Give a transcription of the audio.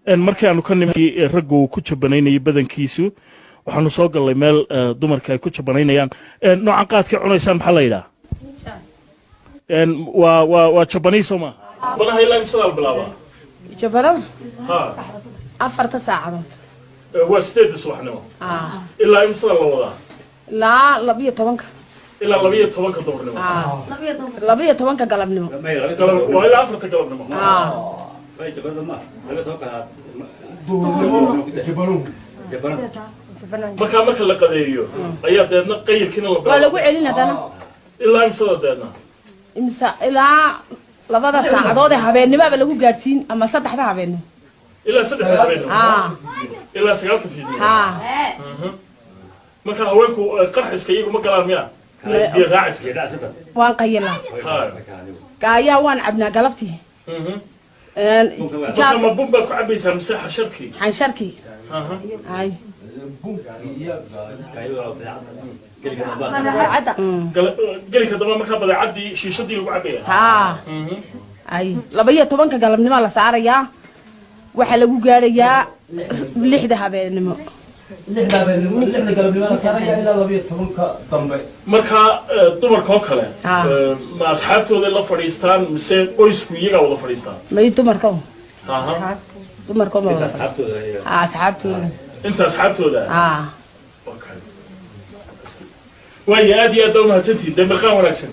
إن مركان كنا رجو كتش بنيني بدن كيسو وحنصاق الله مال دمر كي كتش بنيني يعني نوع قاد كعنيسان محليلا إن وشبني سما ولا هي لا مثال بلاوا شبرم ها أفرت ساعة واستيد سوحنا إلا مثال الله لا لبيه طبنك إلا لبيه طبنك دورنا لبيه طبنك قلبنا وإلا أفرت قلبنا marka la qadeeyo ayaa deedna qayrkina la waa lagu celin hadana ilaa imsada deedna ilaa labada saacadood ee habeenimaba lagu gaarsiin ama saddexda habeenimo ilaa saddexda habeenimo ilaa 9 fiidnimo marka haweenku qarxiska iyagu ma galaan miya biyo raaciska waan qayla gaayaa waan cabnaa galabtii ما بومبا كعبي مساحة شركي عن شركي هاي قال لك دابا marka badeecadii shiishadii lagu cabeeyaa ay 12 galabnimo la saarayaa waxa lagu gaarayaa 6 habeenimo lixda galabnimo la saarayaa ilaa 12 dambe marka dumarka oo kale ma asxaabtooda la fadhiistaan mise qoysku iyaga wada fadhiistaan may dumarka dumarka ma wada asxaabtooda inta asxaabtooda okay way aad iyo aad u mahadsantihiin dambe qaan wanaagsan